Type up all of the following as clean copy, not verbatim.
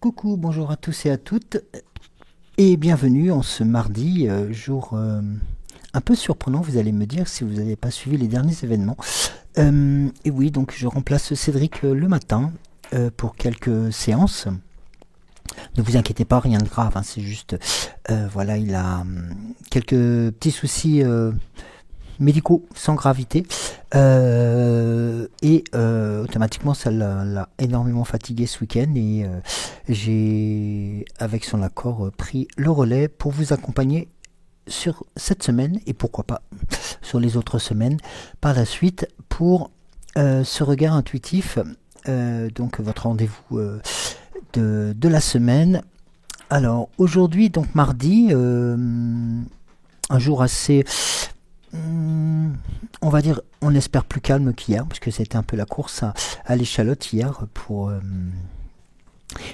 Coucou, bonjour à tous et à toutes et bienvenue en ce mardi, jour un peu surprenant, vous allez me dire si vous n'avez pas suivi les derniers événements. Et oui, donc je remplace Cédric le matin pour quelques séances. Ne vous inquiétez pas, rien de grave, hein, c'est juste, voilà, il a quelques petits soucis médicaux sans gravité et automatiquement ça l'a énormément fatigué ce week-end et j'ai avec son accord pris le relais pour vous accompagner sur cette semaine et pourquoi pas sur les autres semaines par la suite pour ce regard intuitif, donc votre rendez-vous de la semaine. Alors aujourd'hui, donc mardi, un jour assez on va dire, on espère plus calme qu'hier, parce que c'était un peu la course à l'échalote hier pour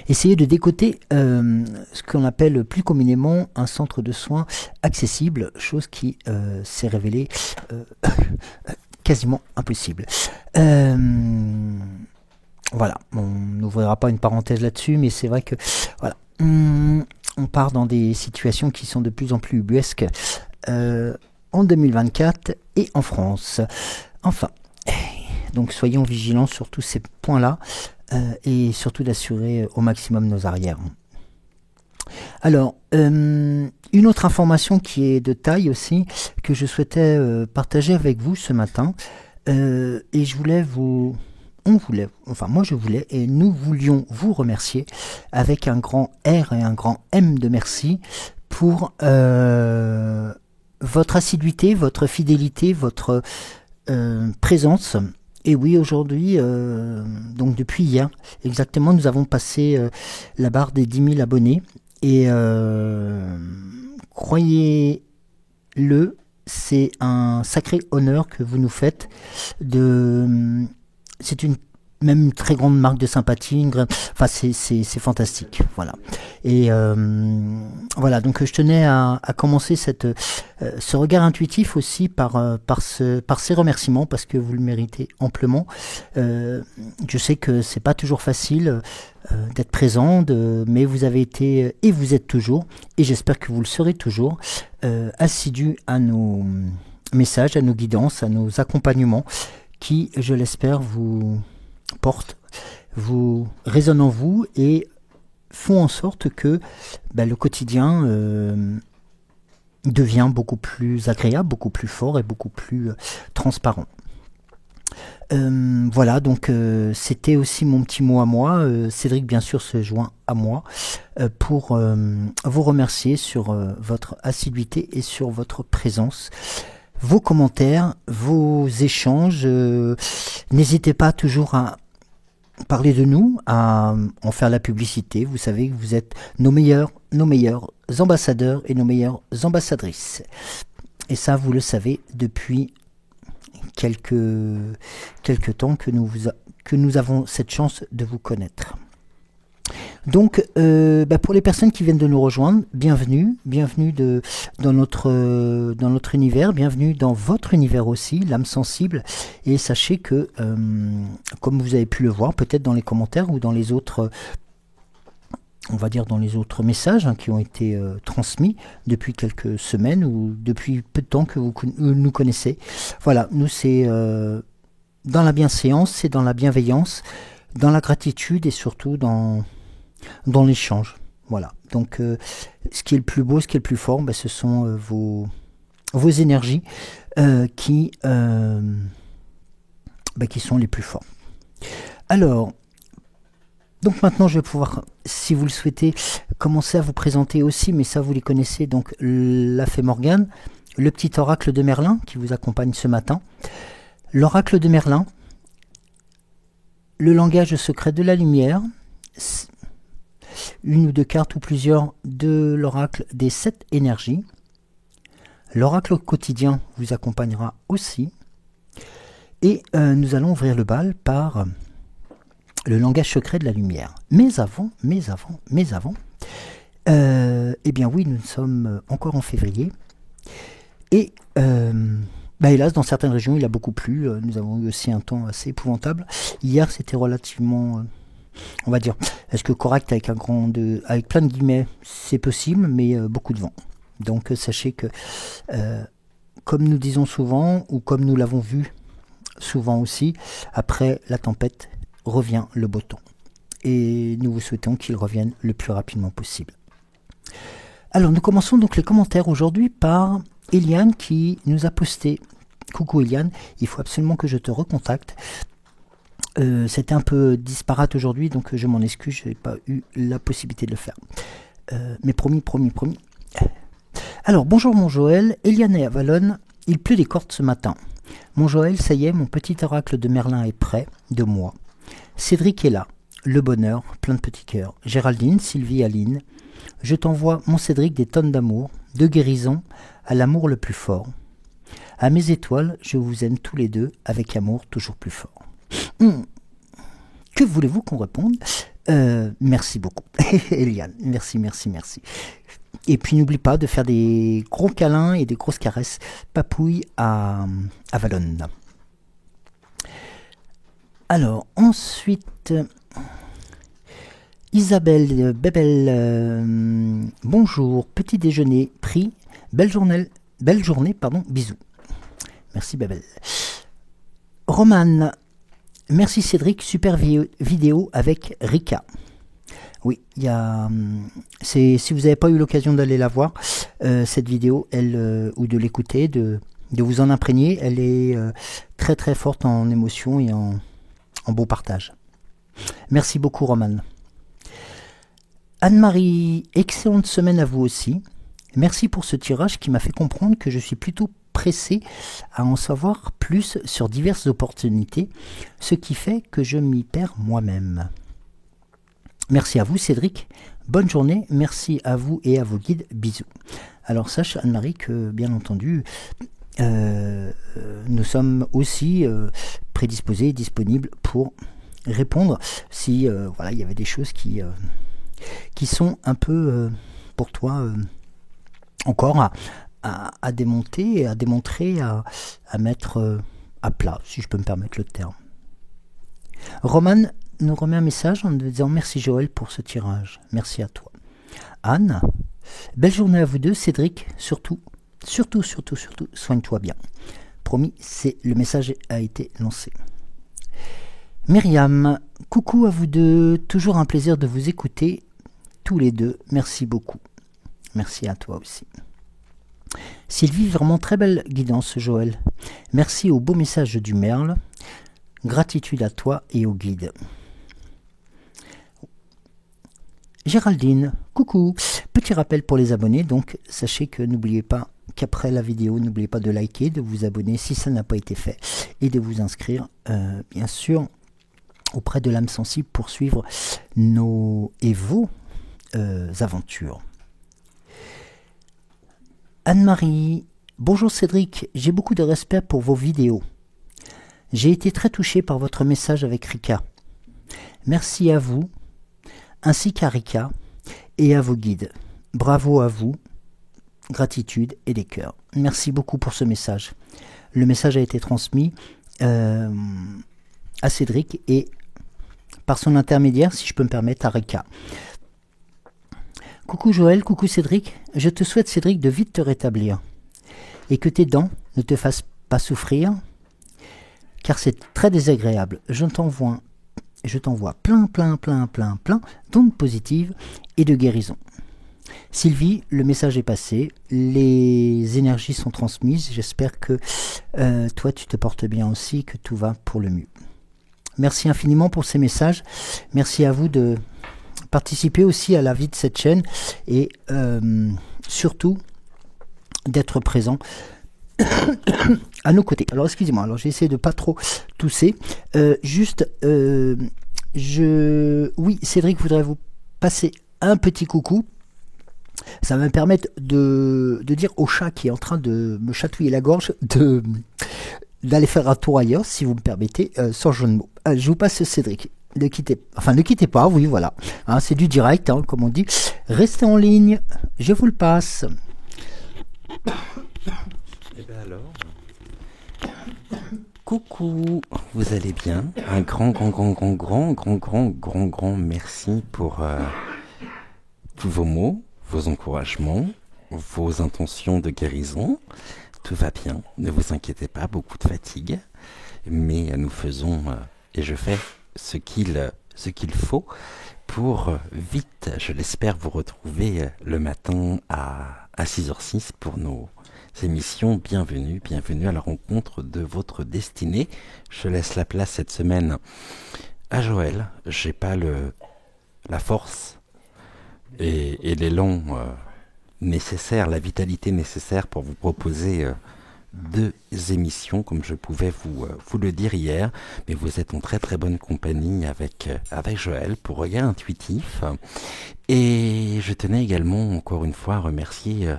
essayer de décoter ce qu'on appelle plus communément un centre de soins accessible, chose qui s'est révélée quasiment impossible. Voilà, on n'ouvrira pas une parenthèse là-dessus, mais c'est vrai que voilà, on part dans des situations qui sont de plus en plus ubuesques en 2024 et en France. Enfin, donc soyons vigilants sur tous ces points-là et surtout d'assurer au maximum nos arrières. Alors, une autre information qui est de taille aussi, que je souhaitais partager avec vous ce matin, et je voulais moi je voulais et nous voulions vous remercier avec un grand R et un grand M de merci pour votre assiduité, votre fidélité, votre présence. Et oui, aujourd'hui, donc depuis hier, exactement, nous avons passé la barre des 10 000 abonnés. Et croyez-le, c'est un sacré honneur que vous nous faites. C'est une même très grande marque de sympathie, enfin c'est fantastique, voilà. Et voilà, donc je tenais à commencer ce regard intuitif aussi par ces remerciements parce que vous le méritez amplement. Je sais que c'est pas toujours facile d'être présent, mais vous avez été et vous êtes toujours, et j'espère que vous le serez toujours, assidus à nos messages, à nos guidances, à nos accompagnements qui, je l'espère, vous portent, vous résonnent en vous et font en sorte que le quotidien devient beaucoup plus agréable, beaucoup plus fort et beaucoup plus transparent. Voilà, donc c'était aussi mon petit mot à moi. Cédric, bien sûr, se joint à moi pour vous remercier sur votre assiduité et sur votre présence. Vos commentaires, vos échanges, n'hésitez pas toujours à parler de nous, à en faire la publicité. Vous savez que vous êtes nos meilleurs ambassadeurs et nos meilleures ambassadrices. Et ça, vous le savez depuis quelques temps que nous avons cette chance de vous connaître. Donc, pour les personnes qui viennent de nous rejoindre, bienvenue dans notre univers, bienvenue dans votre univers aussi, l'âme sensible. Et sachez que, comme vous avez pu le voir, peut-être dans les commentaires ou dans les autres, on va dire dans les autres messages qui ont été transmis depuis quelques semaines ou depuis peu de temps que vous nous connaissez. Voilà, nous c'est dans la bienséance, c'est dans la bienveillance, dans la gratitude et surtout dans l'échange. Voilà. Donc, ce qui est le plus beau, ce qui est le plus fort, ce sont vos énergies qui sont les plus fortes. Alors, donc maintenant je vais pouvoir, si vous le souhaitez, commencer à vous présenter aussi, mais ça vous les connaissez, donc la Fée Morgane, le petit oracle de Merlin qui vous accompagne ce matin. L'oracle de Merlin, le langage secret de la lumière, une ou deux cartes ou plusieurs de l'oracle des 7 énergies. L'oracle quotidien vous accompagnera aussi. Et nous allons ouvrir le bal par le langage secret de la lumière. Mais avant, eh bien oui, nous sommes encore en février. Et hélas, dans certaines régions, il a beaucoup plu. Nous avons eu aussi un temps assez épouvantable. Hier, c'était relativement, on va dire, est-ce que correct avec avec plein de guillemets, c'est possible, mais beaucoup de vent. Donc sachez que, comme nous disons souvent, ou comme nous l'avons vu souvent aussi, après la tempête revient le beau temps. Et nous vous souhaitons qu'il revienne le plus rapidement possible. Alors nous commençons donc les commentaires aujourd'hui par Eliane qui nous a posté. Coucou Eliane, il faut absolument que je te recontacte. C'était un peu disparate aujourd'hui, donc je m'en excuse, je n'ai pas eu la possibilité de le faire. Mais promis. Alors bonjour mon Joël, Eliane et Avalon, il pleut des cordes ce matin. Mon Joël, ça y est, mon petit oracle de Merlin est prêt, de moi. Cédric est là, le bonheur, plein de petits cœurs. Géraldine, Sylvie, Aline, je t'envoie, mon Cédric, des tonnes d'amour, de guérison, à l'amour le plus fort. À mes étoiles, je vous aime tous les deux, avec amour toujours plus fort. Que voulez-vous qu'on réponde? Merci beaucoup, Eliane, merci. Et puis n'oublie pas de faire des gros câlins et des grosses caresses papouilles à Valon. Alors, ensuite, Isabelle, Bébel, bonjour, petit déjeuner, pris, belle journée, bisous. Merci Bébel. Romane, merci Cédric, super vidéo avec Rika. Oui, il y a, si vous n'avez pas eu l'occasion d'aller la voir, cette vidéo, ou de l'écouter, de vous en imprégner, elle est très très forte en émotion et en beau partage. Merci beaucoup Romane. Anne-Marie, excellente semaine à vous aussi. Merci pour ce tirage qui m'a fait comprendre que je suis plutôt pressé à en savoir plus sur diverses opportunités, ce qui fait que je m'y perds moi-même. Merci à vous Cédric, bonne journée, merci à vous et à vos guides, bisous. Alors sache Anne-Marie que bien entendu, nous sommes aussi prédisposés et disponibles pour répondre si voilà, il y avait des choses qui sont un peu pour toi encore à démonter, à démontrer, à mettre à plat, si je peux me permettre le terme. Roman nous remet un message en nous disant merci Joël pour ce tirage, merci à toi. Anne, belle journée à vous deux, Cédric, surtout, soigne-toi bien. Promis, le message a été lancé. Myriam, coucou à vous deux, toujours un plaisir de vous écouter, tous les deux, merci beaucoup. Merci à toi aussi. Sylvie, vraiment très belle guidance Joël. Merci au beau message du Merle. Gratitude à toi et au guide. Géraldine, coucou. Petit rappel pour les abonnés, donc sachez que n'oubliez pas qu'après la vidéo, n'oubliez pas de liker, de vous abonner si ça n'a pas été fait et de vous inscrire bien sûr auprès de l'âme sensible pour suivre vos aventures. Anne-Marie, bonjour Cédric, j'ai beaucoup de respect pour vos vidéos. J'ai été très touché par votre message avec Rika. Merci à vous, ainsi qu'à Rika et à vos guides. Bravo à vous, gratitude et des cœurs. Merci beaucoup pour ce message. Le message a été transmis à Cédric et par son intermédiaire, si je peux me permettre, à Rika. Coucou Joël, coucou Cédric, je te souhaite Cédric de vite te rétablir et que tes dents ne te fassent pas souffrir car c'est très désagréable. Je t'envoie plein d'ondes positives et de guérison. Sylvie, le message est passé, les énergies sont transmises, j'espère que toi tu te portes bien aussi, que tout va pour le mieux. Merci infiniment pour ces messages. Merci à vous de participer aussi à la vie de cette chaîne et surtout d'être présent à nos côtés. Alors excusez-moi, alors j'ai essayé de pas trop tousser. Oui, Cédric voudrait vous passer un petit coucou. Ça va me permettre de dire au chat qui est en train de me chatouiller la gorge d'aller faire un tour ailleurs, si vous me permettez, sans jeu de mots. Je vous passe Cédric. Ne quittez pas, oui, voilà. Hein, c'est du direct, hein, comme on dit. Restez en ligne, je vous le passe. Et bien alors, coucou, vous allez bien? Un grand merci pour tous vos mots, vos encouragements, vos intentions de guérison. Tout va bien, ne vous inquiétez pas, beaucoup de fatigue, mais nous faisons et je fais ce qu'il faut pour vite, je l'espère, vous retrouver le matin à 6h06 pour nos émissions. Bienvenue à la rencontre de votre destinée. Je laisse la place cette semaine à Joël. J'ai pas la force et l'élan nécessaire, la vitalité nécessaire pour vous proposer 2 émissions comme je pouvais vous le dire hier, mais vous êtes en très très bonne compagnie avec Joël pour Regard Intuitif. Et je tenais également encore une fois à remercier,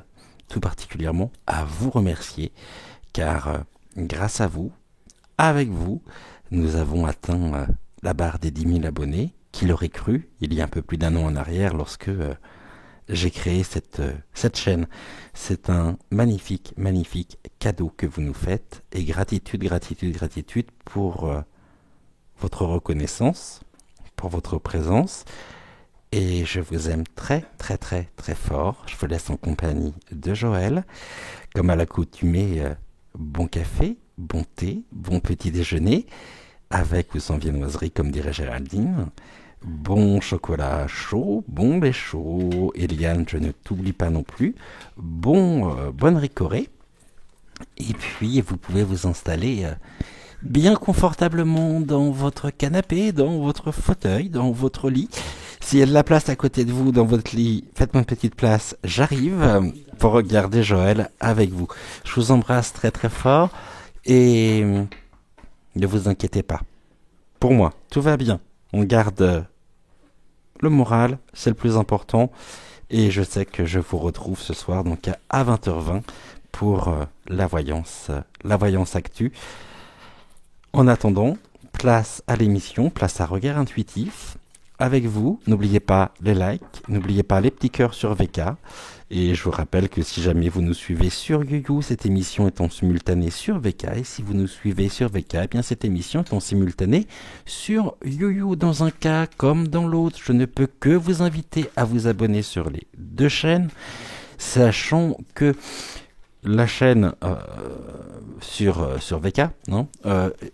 tout particulièrement à vous remercier, car grâce à vous, avec vous, nous avons atteint la barre des 10 000 abonnés. Qui l'aurait cru il y a un peu plus d'1 an en arrière lorsque j'ai créé cette chaîne. C'est un magnifique cadeau que vous nous faites, et gratitude pour votre reconnaissance, pour votre présence, et je vous aime très fort. Je vous laisse en compagnie de Joël, comme à l'accoutumée, bon café, bon thé, bon petit déjeuner, avec ou sans viennoiserie comme dirait Géraldine. Bon chocolat chaud, bon lait chaud, Eliane, je ne t'oublie pas non plus. Bonne ricorée. Et puis, vous pouvez vous installer bien confortablement dans votre canapé, dans votre fauteuil, dans votre lit. S'il y a de la place à côté de vous dans votre lit, faites-moi une petite place, j'arrive pour regarder Joël avec vous. Je vous embrasse très fort et ne vous inquiétez pas. Pour moi, tout va bien. On garde le moral, c'est le plus important. Et je sais que je vous retrouve ce soir donc à 20h20 pour la voyance actu. En attendant, place à l'émission, place à Regard Intuitif. Avec vous, n'oubliez pas les likes, n'oubliez pas les petits cœurs sur VK. Et je vous rappelle que si jamais vous nous suivez sur YouYou, cette émission est en simultané sur VK. Et si vous nous suivez sur VK, eh bien cette émission est en simultané sur YouYou. Dans un cas comme dans l'autre, je ne peux que vous inviter à vous abonner sur les 2 chaînes, sachant que la chaîne sur VK,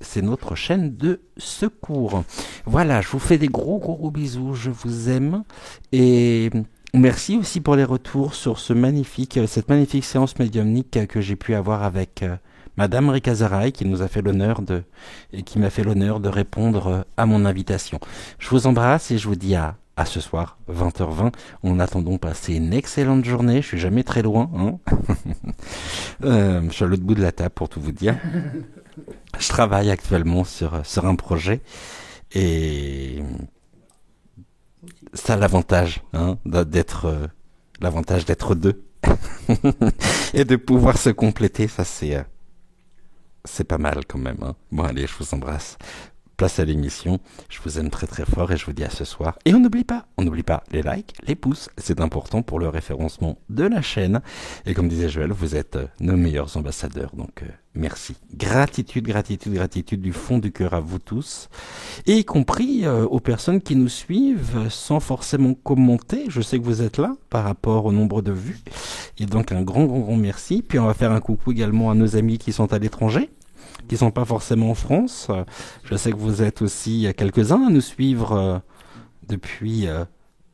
c'est notre chaîne de secours. Voilà, je vous fais des gros bisous, je vous aime et merci aussi pour les retours sur cette magnifique séance médiumnique que j'ai pu avoir avec Madame Ricazaraï qui m'a fait l'honneur de répondre à mon invitation. Je vous embrasse et je vous dis à ce soir, 20h20. En attendant, passez une excellente journée. Je suis jamais très loin. Je suis à l'autre bout de la table pour tout vous dire. Je travaille actuellement sur un projet et ça a l'avantage d'être 2 et de pouvoir se compléter. Ça c'est pas mal quand même. Bon allez, je vous embrasse. Place à l'émission, je vous aime très fort et je vous dis à ce soir. Et on n'oublie pas les likes, les pouces, c'est important pour le référencement de la chaîne. Et comme disait Joël, vous êtes nos meilleurs ambassadeurs, donc merci. Gratitude du fond du cœur à vous tous, et y compris aux personnes qui nous suivent sans forcément commenter. Je sais que vous êtes là par rapport au nombre de vues, et donc un grand merci. Puis on va faire un coucou également à nos amis qui sont à l'étranger, qui sont pas forcément en France. Je sais que vous êtes aussi quelques-uns à nous suivre depuis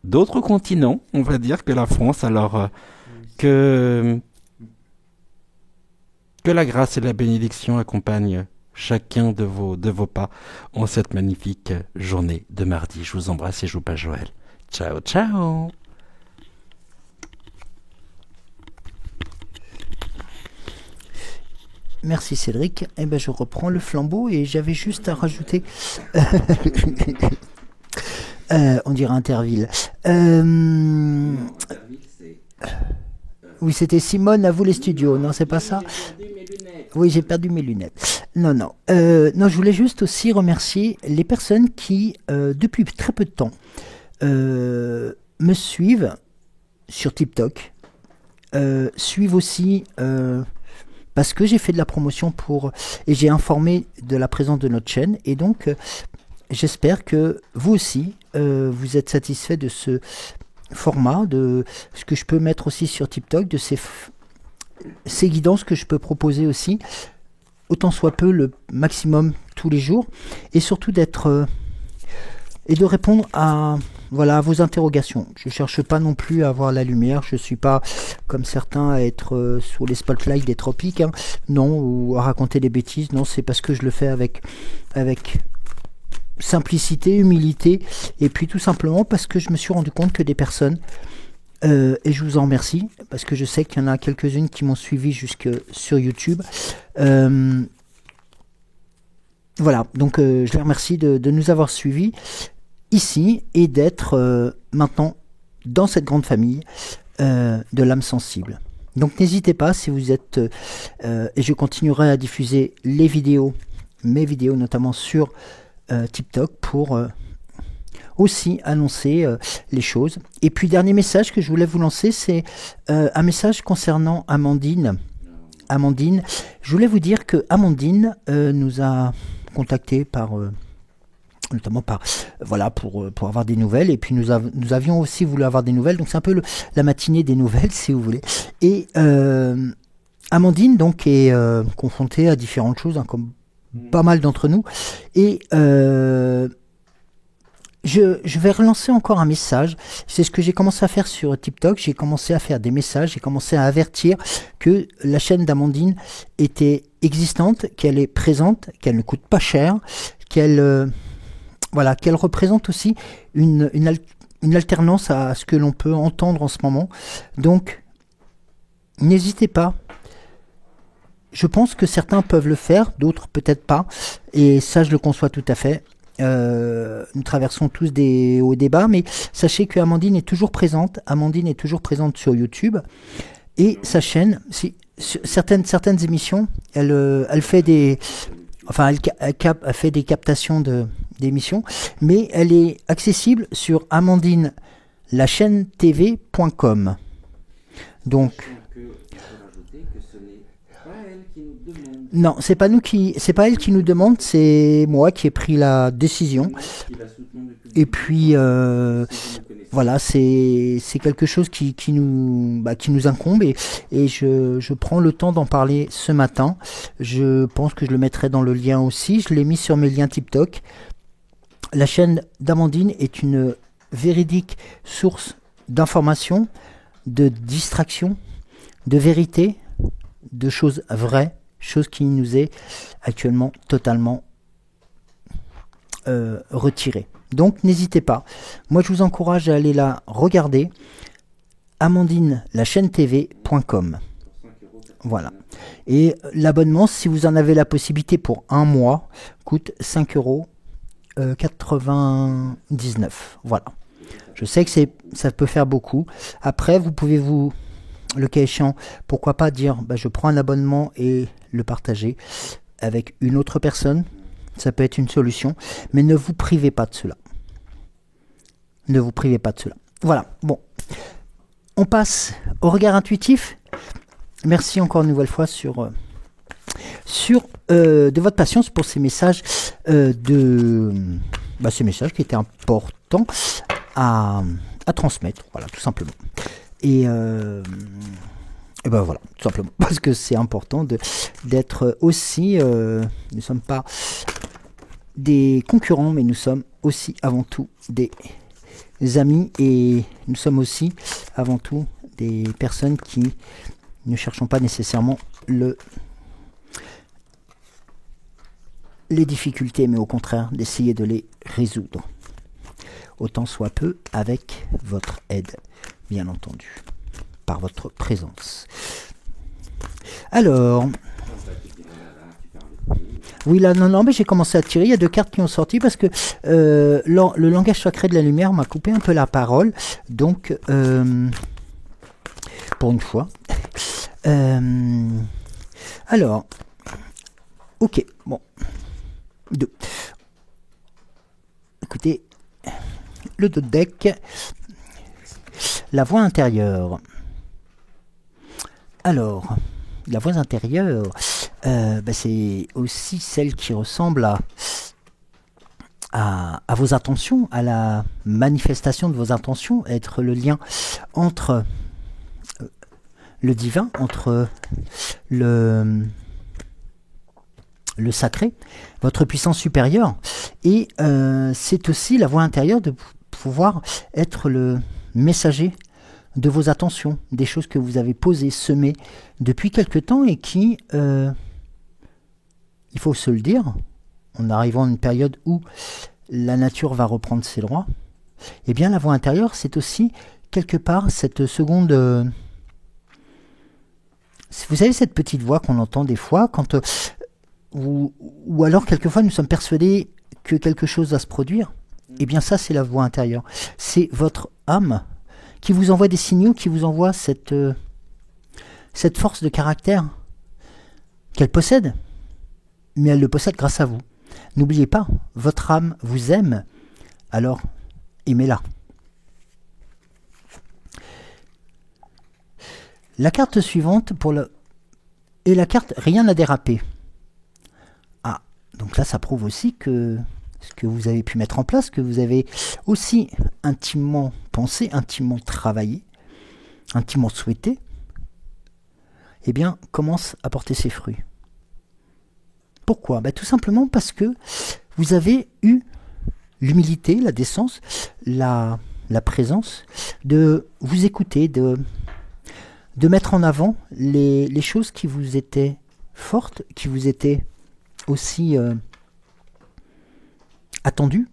d'autres continents, on va dire, que la France. Alors que la grâce et la bénédiction accompagnent chacun de vos pas en cette magnifique journée de mardi. Je vous embrasse et je vous passe Joël. Ciao, ciao. Merci Cédric. Eh ben, je reprends le flambeau et j'avais juste à rajouter... on dirait Interville. Oui, c'était Simone, à vous les studios. Non, c'est pas ça? Oui, j'ai perdu mes lunettes. Non, non. Non, je voulais juste aussi remercier les personnes qui, depuis très peu de temps, me suivent sur TikTok, suivent aussi... parce que j'ai fait de la promotion et j'ai informé de la présence de notre chaîne. Et donc, j'espère que vous aussi, vous êtes satisfait de ce format, de ce que je peux mettre aussi sur TikTok, de ces guidances que je peux proposer aussi, autant soit peu le maximum tous les jours. Et surtout et de répondre à vos interrogations. Je ne cherche pas non plus à avoir la lumière, je ne suis pas comme certains à être sous les spotlights des tropiques, hein. Non, ou à raconter des bêtises, non, c'est parce que je le fais avec simplicité, humilité, et puis tout simplement parce que je me suis rendu compte que des personnes, et je vous en remercie, parce que je sais qu'il y en a quelques-unes qui m'ont suivi jusque sur YouTube, voilà, donc je les remercie de nous avoir suivis ici et d'être maintenant dans cette grande famille de l'âme sensible. Donc n'hésitez pas, si vous êtes et je continuerai à diffuser mes vidéos notamment sur TikTok pour aussi annoncer les choses. Et puis dernier message que je voulais vous lancer, c'est un message concernant Amandine. Amandine, je voulais vous dire que Amandine nous a contacté notamment pour avoir des nouvelles, et puis nous avions aussi voulu avoir des nouvelles, donc c'est un peu la matinée des nouvelles si vous voulez. Et Amandine donc est confrontée à différentes choses, hein, comme pas mal d'entre nous, et je vais relancer encore un message. C'est ce que j'ai commencé à faire sur TikTok. J'ai commencé à faire des messages, j'ai commencé à avertir que la chaîne d'Amandine était existante, qu'elle est présente, qu'elle ne coûte pas cher, qu'elle représente aussi une alternance à ce que l'on peut entendre en ce moment. Donc, n'hésitez pas. Je pense que certains peuvent le faire, d'autres peut-être pas. Et ça, je le conçois tout à fait. Nous traversons tous des hauts et des bas, mais sachez que Amandine est toujours présente. Amandine est toujours présente sur YouTube. Et sa chaîne, certaines émissions, elle fait des... Enfin, elle fait des captations d'émissions, mais elle est accessible sur amandineLaChaîneTV.com. Donc, non, c'est pas elle qui nous demande, c'est moi qui ai pris la décision. Et puis, voilà, c'est quelque chose qui nous incombe, et je prends le temps d'en parler ce matin. Je pense que je le mettrai dans le lien aussi. Je l'ai mis sur mes liens TikTok. La chaîne d'Amandine est une véridique source d'information, de distraction, de vérité, de choses vraies, chose qui nous est actuellement totalement retirée. Donc n'hésitez pas. Moi je vous encourage à aller la regarder. amandineLaChaîneTV.com. Voilà. Et l'abonnement, si vous en avez la possibilité pour un mois, coûte 5,99 €. Voilà. Je sais que ça peut faire beaucoup. Après, vous pouvez le cas échéant, pourquoi pas dire je prends un abonnement et le partager avec une autre personne. Ça peut être une solution, mais ne vous privez pas de cela. Ne vous privez pas de cela. Voilà, bon. On passe au regard intuitif. Merci encore une nouvelle fois de votre patience pour ces messages ces messages qui étaient importants à transmettre, voilà, tout simplement. Et voilà, tout simplement, parce que c'est important d'être aussi, nous ne sommes pas des concurrents, mais nous sommes aussi avant tout des amis, et nous sommes aussi avant tout des personnes qui ne cherchons pas nécessairement les difficultés, mais au contraire d'essayer de les résoudre. Autant soit peu avec votre aide, bien entendu, par votre présence. Alors, oui, là, non, mais j'ai commencé à tirer. Il y a 2 cartes qui ont sorti parce que le langage sacré de la lumière m'a coupé un peu la parole. Donc, pour une fois. Alors, ok, bon. 2. Écoutez, le dos de deck, la voix intérieure. Alors, la voix intérieure, c'est aussi celle qui ressemble à vos intentions, à la manifestation de vos intentions, être le lien entre le divin, entre le sacré, votre puissance supérieure, et c'est aussi la voix intérieure de pouvoir être le messager de vos attentions, des choses que vous avez posées, semées depuis quelque temps et qui, il faut se le dire, en arrivant à une période où la nature va reprendre ses droits, eh bien la voix intérieure, c'est aussi quelque part cette seconde... vous savez cette petite voix qu'on entend des fois, quand, ou alors quelquefois nous sommes persuadés que quelque chose va se produire, eh bien ça c'est la voix intérieure. C'est votre âme qui vous envoie des signaux, qui vous envoie cette force de caractère qu'elle possède, mais elle le possède grâce à vous. N'oubliez pas, votre âme vous aime, alors aimez-la. La carte suivante est la carte rien n'a dérapé. Ah, donc là ça prouve aussi que ce que vous avez pu mettre en place, que vous avez aussi intimement pensé, intimement travaillé, intimement souhaité, eh bien, commence à porter ses fruits. Pourquoi ? Tout simplement parce que vous avez eu l'humilité, la décence, la présence de vous écouter, de mettre en avant les choses qui vous étaient fortes, qui vous étaient aussi attendues,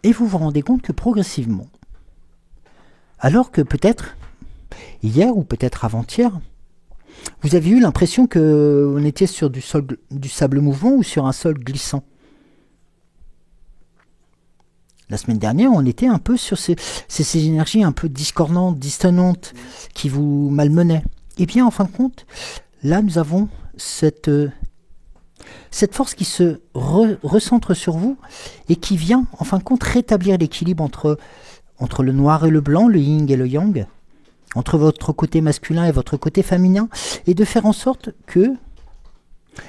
et vous vous rendez compte que progressivement, alors que peut-être hier ou peut-être avant-hier, vous avez eu l'impression que on était sur du sable mouvant ou sur un sol glissant. La semaine dernière, on était un peu sur ces énergies un peu discordantes, dissonantes, qui vous malmenaient. Et bien, en fin de compte, là, nous avons cette force qui se recentre sur vous et qui vient, en fin de compte, rétablir l'équilibre entre le noir et le blanc, le yin et le yang, entre votre côté masculin et votre côté féminin, et de faire en sorte que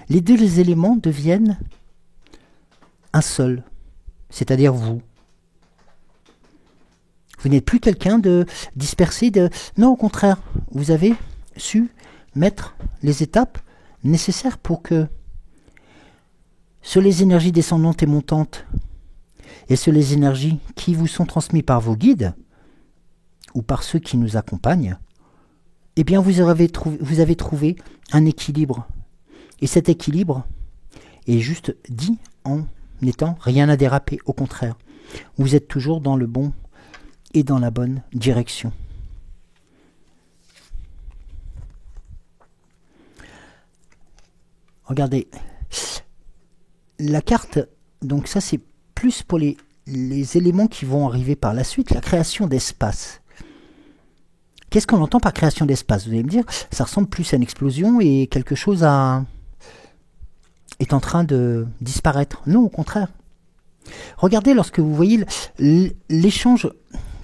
les 2 éléments deviennent un seul, c'est-à-dire vous. Vous n'êtes plus quelqu'un de dispersé, non, au contraire, vous avez su mettre les étapes nécessaires pour que sur les énergies descendantes et montantes et sur les énergies qui vous sont transmises par vos guides ou par ceux qui nous accompagnent, eh bien vous avez trouvé un équilibre. Et cet équilibre est juste dit en n'étant rien à déraper, au contraire. Vous êtes toujours dans le bon et dans la bonne direction. Regardez, la carte, donc ça c'est plus pour les éléments qui vont arriver par la suite, la création d'espace. Qu'est-ce qu'on entend par création d'espace ? Vous allez me dire, ça ressemble plus à une explosion et quelque chose est en train de disparaître. Non, au contraire. Regardez lorsque vous voyez l'échange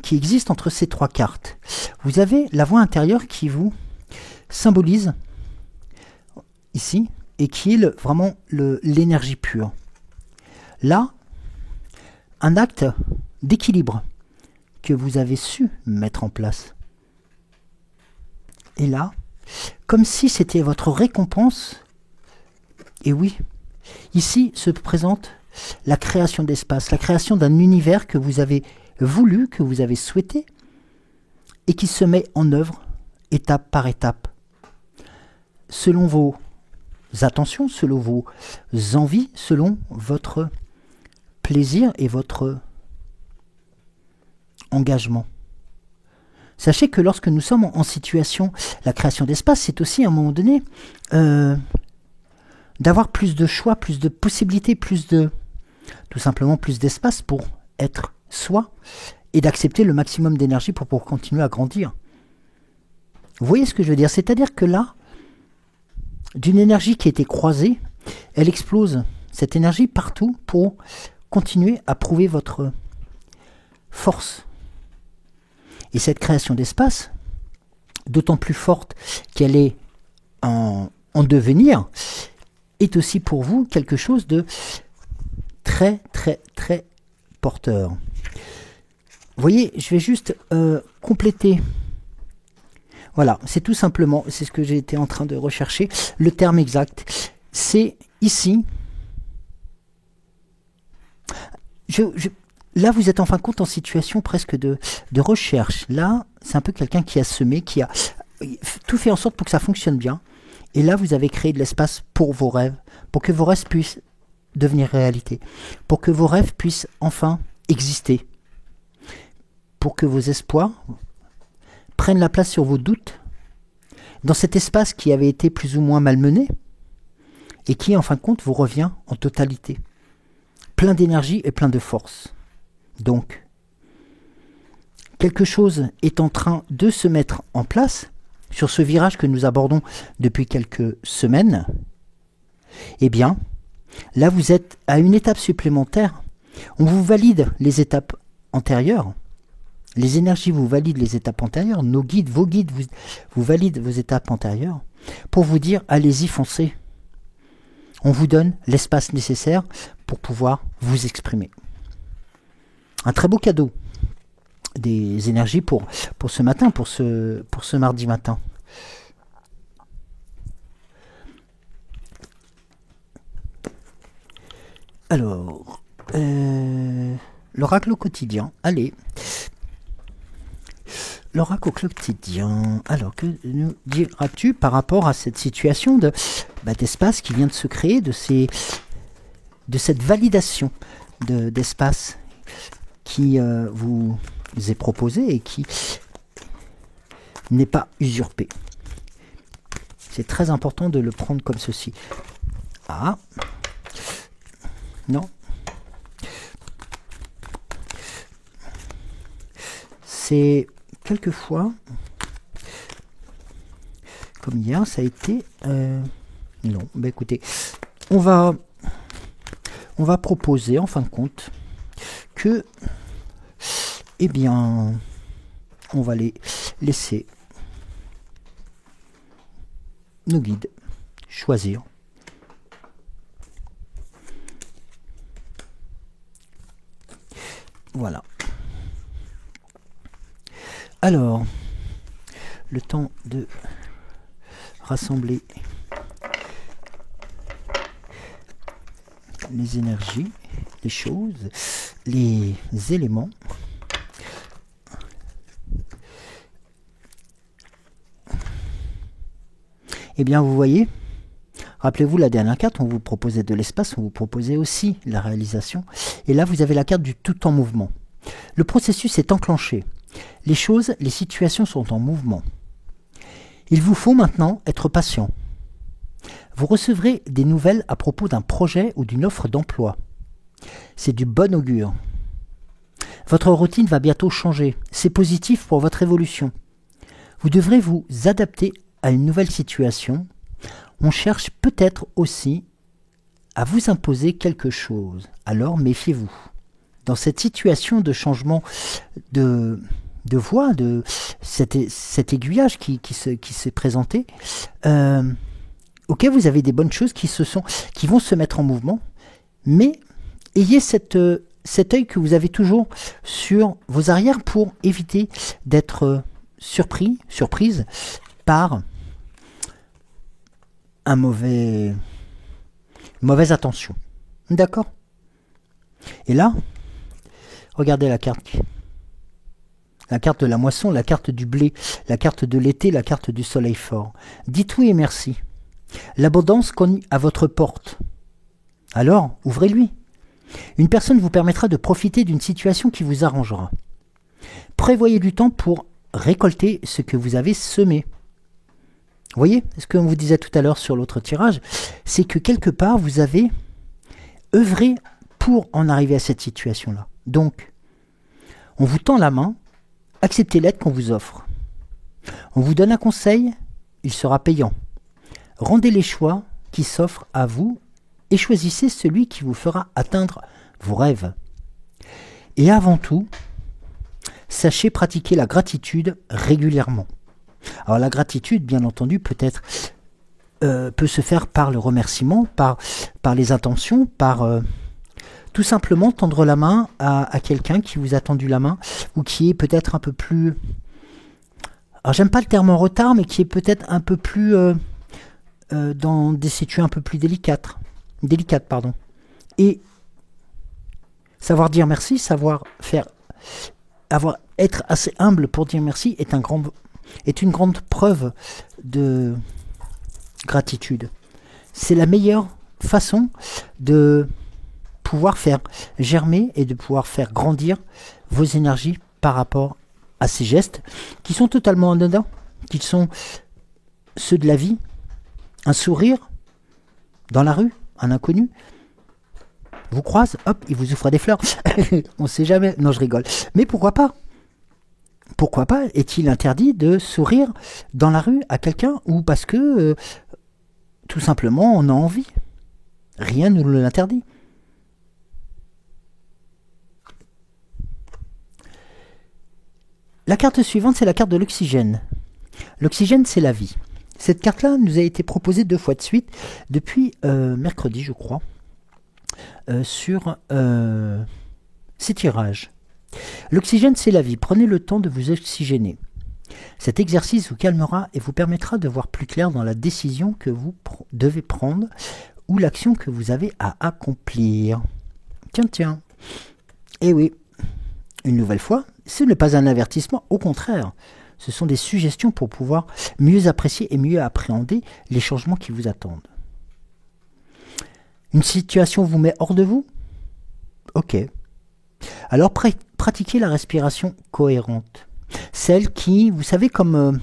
qui existe entre ces 3 cartes. Vous avez la voix intérieure qui vous symbolise ici et qui est vraiment l'énergie pure. Là, un acte d'équilibre que vous avez su mettre en place. Et là, comme si c'était votre récompense, et oui, ici se présente la création d'espace, la création d'un univers que vous avez voulu, que vous avez souhaité, et qui se met en œuvre étape par étape, selon vos attentions, selon vos envies, selon votre plaisir et votre engagement. Sachez que lorsque nous sommes en situation, la création d'espace, c'est aussi à un moment donné d'avoir plus de choix, plus de possibilités, tout simplement plus d'espace pour être soi et d'accepter le maximum d'énergie pour pouvoir continuer à grandir. Vous voyez ce que je veux dire? C'est-à-dire que là, d'une énergie qui était croisée, elle explose cette énergie partout pour continuer à prouver votre force. Et cette création d'espace, d'autant plus forte qu'elle est en devenir, est aussi pour vous quelque chose de très très très porteur. Vous voyez, je vais juste compléter. Voilà, c'est tout simplement, c'est ce que j'ai été en train de rechercher, le terme exact. C'est ici. Là, vous êtes en fin de compte en situation presque de recherche. Là, c'est un peu quelqu'un qui a semé, qui a tout fait en sorte pour que ça fonctionne bien. Et là, vous avez créé de l'espace pour vos rêves, pour que vos rêves puissent devenir réalité, pour que vos rêves puissent enfin exister, pour que vos espoirs prennent la place sur vos doutes, dans cet espace qui avait été plus ou moins malmené, et qui, en fin de compte, vous revient en totalité, plein d'énergie et plein de force. Donc, quelque chose est en train de se mettre en place sur ce virage que nous abordons depuis quelques semaines. Eh bien, là vous êtes à une étape supplémentaire. On vous valide les étapes antérieures. Les énergies vous valident les étapes antérieures. Nos guides, vos guides vous valident vos étapes antérieures pour vous dire allez-y, foncez. On vous donne l'espace nécessaire pour pouvoir vous exprimer. Un très beau cadeau des énergies pour ce matin, pour ce mardi matin. Alors, l'oracle au quotidien, allez. L'oracle au quotidien, alors que nous diras-tu par rapport à cette situation d'espace qui vient de se créer, de cette validation d'espace qui vous est proposé et qui n'est pas usurpé. C'est très important de le prendre comme ceci. Ah, non. C'est quelquefois, comme hier, ça a été... non, bah écoutez, on va proposer, en fin de compte, que, eh bien, on va les laisser nos guides choisir voilà. Alors, le temps de rassembler les énergies, les choses, les éléments. Eh bien, vous voyez, rappelez-vous la dernière carte, on vous proposait de l'espace, on vous proposait aussi la réalisation. Et là, vous avez la carte du tout en mouvement. Le processus est enclenché. Les choses, les situations sont en mouvement. Il vous faut maintenant être patient. Vous recevrez des nouvelles à propos d'un projet ou d'une offre d'emploi. C'est du bon augure. Votre routine va bientôt changer. C'est positif pour votre évolution. Vous devrez vous adapter à une nouvelle situation. On cherche peut-être aussi à vous imposer quelque chose. Alors méfiez-vous. Dans cette situation de changement de voie, de cet aiguillage qui s'est présenté, ok, vous avez des bonnes choses qui vont se mettre en mouvement, mais ayez cet œil que vous avez toujours sur vos arrières pour éviter d'être surprise par une mauvaise attention. D'accord? Et là, regardez la carte. La carte de la moisson, la carte du blé, la carte de l'été, la carte du soleil fort. Dites oui et merci. L'abondance cogne à votre porte. Alors, ouvrez-lui. Une personne vous permettra de profiter d'une situation qui vous arrangera. Prévoyez du temps pour récolter ce que vous avez semé. Vous voyez, ce que on vous disait tout à l'heure sur l'autre tirage, c'est que quelque part, vous avez œuvré pour en arriver à cette situation-là. Donc, on vous tend la main, acceptez l'aide qu'on vous offre. On vous donne un conseil, il sera payant. Rendez les choix qui s'offrent à vous et choisissez celui qui vous fera atteindre vos rêves. Et avant tout, sachez pratiquer la gratitude régulièrement. Alors la gratitude, bien entendu, peut se faire par le remerciement, par les intentions, par tout simplement tendre la main à quelqu'un qui vous a tendu la main ou qui est peut-être un peu plus... Alors j'aime pas le terme en retard, mais qui est peut-être un peu plus dans des situations un peu plus délicates. Et savoir dire merci, être assez humble pour dire merci est une grande preuve de gratitude. C'est la meilleure façon de pouvoir faire germer et de pouvoir faire grandir vos énergies par rapport à ces gestes qui sont totalement anodins, qui sont ceux de la vie. Un sourire dans la rue, un inconnu vous croise, hop, il vous offre des fleurs. On ne sait jamais. Non, je rigole. Mais pourquoi pas? Pourquoi pas est-il interdit de sourire dans la rue à quelqu'un ou parce que tout simplement on a envie? Rien ne nous l'interdit. La carte suivante, c'est la carte de l'oxygène. L'oxygène, c'est la vie. Cette carte-là nous a été proposée 2 fois de suite depuis mercredi, je crois, sur ces tirages. L'oxygène, c'est la vie. Prenez le temps de vous oxygéner. Cet exercice vous calmera et vous permettra de voir plus clair dans la décision que vous devez prendre ou l'action que vous avez à accomplir. Tiens. Eh oui, une nouvelle fois, ce n'est pas un avertissement, au contraire. Ce sont des suggestions pour pouvoir mieux apprécier et mieux appréhender les changements qui vous attendent. Une situation vous met hors de vous? Ok. Alors pratiquez la respiration cohérente. Celle qui, vous savez, comme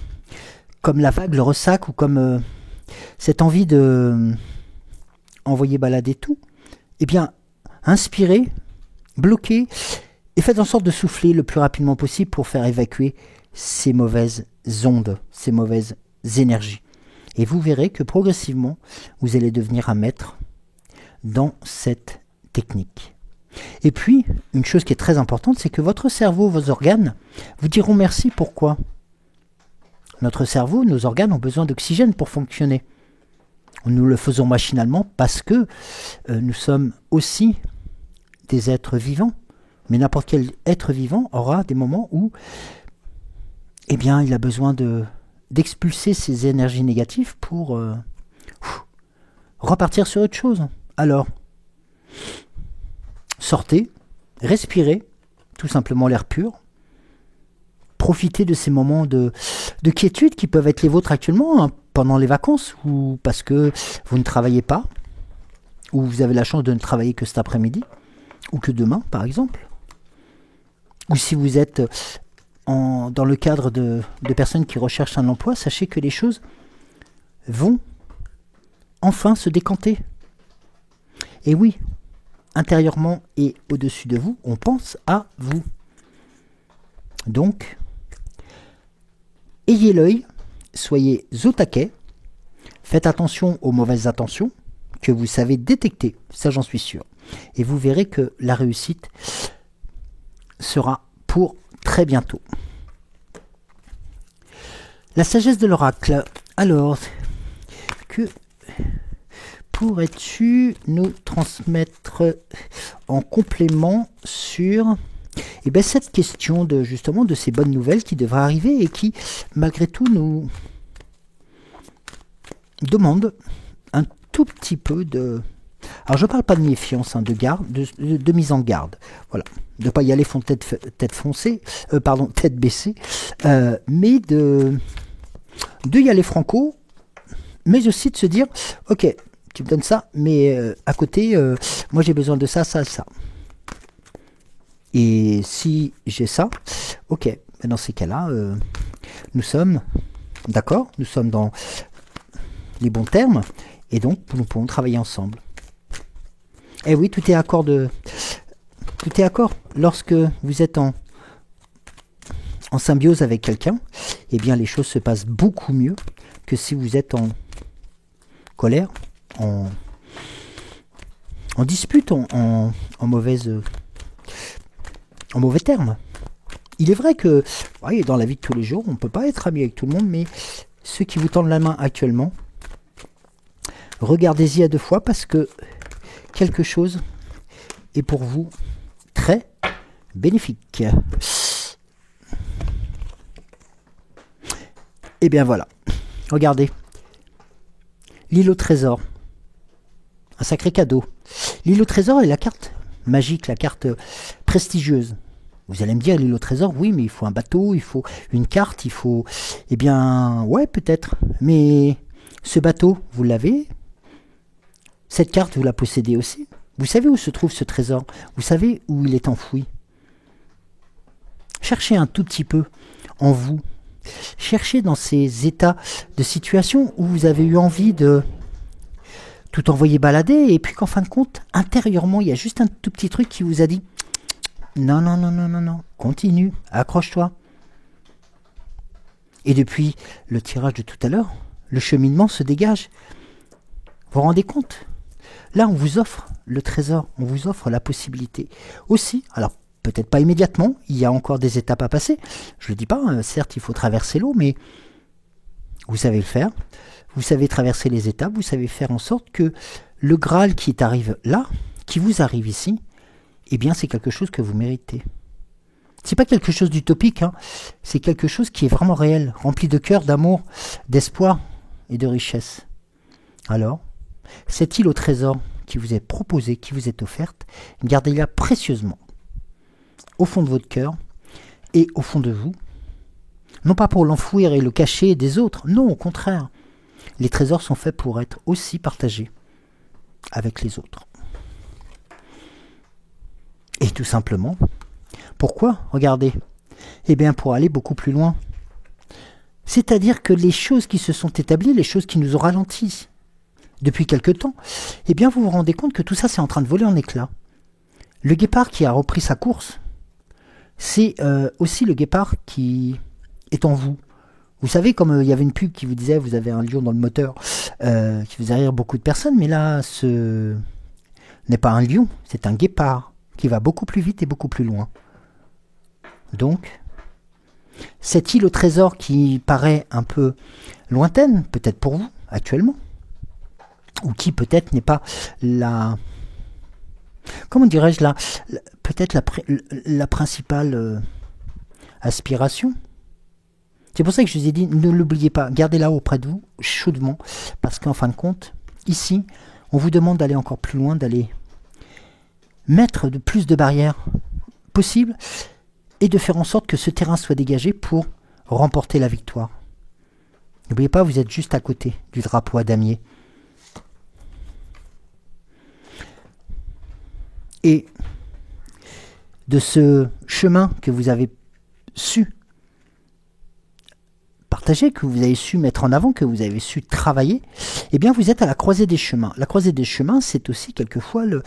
la vague, le ressac, ou comme cette envie de envoyer balader tout. Eh bien, inspirez, bloquez, et faites en sorte de souffler le plus rapidement possible pour faire évacuer ces mauvaises ondes, ces mauvaises énergies. Et vous verrez que progressivement, vous allez devenir un maître dans cette technique. Et puis, une chose qui est très importante, c'est que votre cerveau, vos organes, vous diront merci. Pourquoi? Notre cerveau, nos organes ont besoin d'oxygène pour fonctionner. Nous le faisons machinalement parce que nous sommes aussi des êtres vivants. Mais n'importe quel être vivant aura des moments où eh bien, il a besoin d'expulser ses énergies négatives pour repartir sur autre chose. Alors, sortez, respirez, tout simplement l'air pur. Profitez de ces moments de quiétude qui peuvent être les vôtres actuellement, hein, pendant les vacances, ou parce que vous ne travaillez pas, ou vous avez la chance de ne travailler que cet après-midi, ou que demain, par exemple. Ou si vous êtes dans le cadre de personnes qui recherchent un emploi, sachez que les choses vont enfin se décanter. Et oui, intérieurement et au-dessus de vous, on pense à vous. Donc, ayez l'œil, soyez au taquet, faites attention aux mauvaises intentions que vous savez détecter, ça j'en suis sûr. Et vous verrez que la réussite sera pour très bientôt. La sagesse de l'oracle. Alors, que pourrais-tu nous transmettre en complément sur cette question justement de ces bonnes nouvelles qui devraient arriver et qui, malgré tout, nous demandent un tout petit peu de... Alors, je ne parle pas de méfiance, hein, de garde, de mise en garde. Voilà. De ne pas y aller tête baissée, mais de y aller franco, mais aussi de se dire, ok, tu me donnes ça, mais à côté, moi j'ai besoin de ça, ça, ça. Et si j'ai ça, ok, dans ces cas-là, nous sommes d'accord, nous sommes dans les bons termes, et donc nous pouvons travailler ensemble. Et oui, tout est accord lorsque vous êtes en symbiose avec quelqu'un, eh bien les choses se passent beaucoup mieux que si vous êtes en colère, en dispute, en mauvais termes. Il est vrai que dans la vie de tous les jours, on ne peut pas être ami avec tout le monde, mais ceux qui vous tendent la main actuellement, regardez-y à 2 fois parce que quelque chose est pour vous très bénéfique. Et bien voilà, regardez, l'île au trésor, un sacré cadeau. L'île au trésor est la carte magique, la carte prestigieuse. Vous allez me dire, l'île au trésor, oui, mais il faut un bateau, il faut une carte, il faut... Eh bien, ouais, peut-être. Mais ce bateau, vous l'avez. Cette carte, vous la possédez aussi. Vous savez où se trouve ce trésor. Vous savez où il est enfoui. Cherchez un tout petit peu en vous. Cherchez dans ces états de situation où vous avez eu envie de tout envoyer balader et puis qu'en fin de compte, intérieurement, il y a juste un tout petit truc qui vous a dit non, non, non, non, non, non, continue, accroche-toi. Et depuis le tirage de tout à l'heure, le cheminement se dégage. Vous vous rendez compte? Là, on vous offre le trésor, on vous offre la possibilité. Aussi, alors peut-être pas immédiatement, il y a encore des étapes à passer. Je ne le dis pas, certes, il faut traverser l'eau, mais vous savez le faire. Vous savez traverser les étapes, vous savez faire en sorte que le Graal qui arrive là, qui vous arrive ici, eh bien c'est quelque chose que vous méritez. C'est pas quelque chose d'utopique, c'est quelque chose qui est vraiment réel, rempli de cœur, d'amour, d'espoir et de richesse. Alors, cette île au trésor qui vous est proposée, qui vous est offerte, gardez-la précieusement au fond de votre cœur et au fond de vous. Non pas pour l'enfouir et le cacher des autres, non, au contraire. Les trésors sont faits pour être aussi partagés avec les autres. Et tout simplement, pourquoi? Regardez. Eh bien, pour aller beaucoup plus loin. C'est-à-dire que les choses qui se sont établies, les choses qui nous ont ralentis depuis quelque temps, eh bien, vous vous rendez compte que tout ça, c'est en train de voler en éclats. Le guépard qui a repris sa course, c'est aussi le guépard qui est en vous. Vous savez, comme il y avait une pub qui vous disait vous avez un lion dans le moteur, qui faisait rire beaucoup de personnes, mais là, ce n'est pas un lion, c'est un guépard qui va beaucoup plus vite et beaucoup plus loin. Donc, cette île au trésor qui paraît un peu lointaine, peut-être pour vous, actuellement, ou qui peut-être n'est pas la... Comment dirais-je là, peut-être la principale aspiration. C'est pour ça que je vous ai dit, ne l'oubliez pas, gardez-la auprès de vous, chaudement, parce qu'en fin de compte, ici, on vous demande d'aller encore plus loin, d'aller mettre de plus de barrières possibles, et de faire en sorte que ce terrain soit dégagé pour remporter la victoire. N'oubliez pas, vous êtes juste à côté du drapeau à damier. Et de ce chemin que vous avez su partager, que vous avez su mettre en avant, que vous avez su travailler, eh bien vous êtes à la croisée des chemins. La croisée des chemins, c'est aussi quelquefois le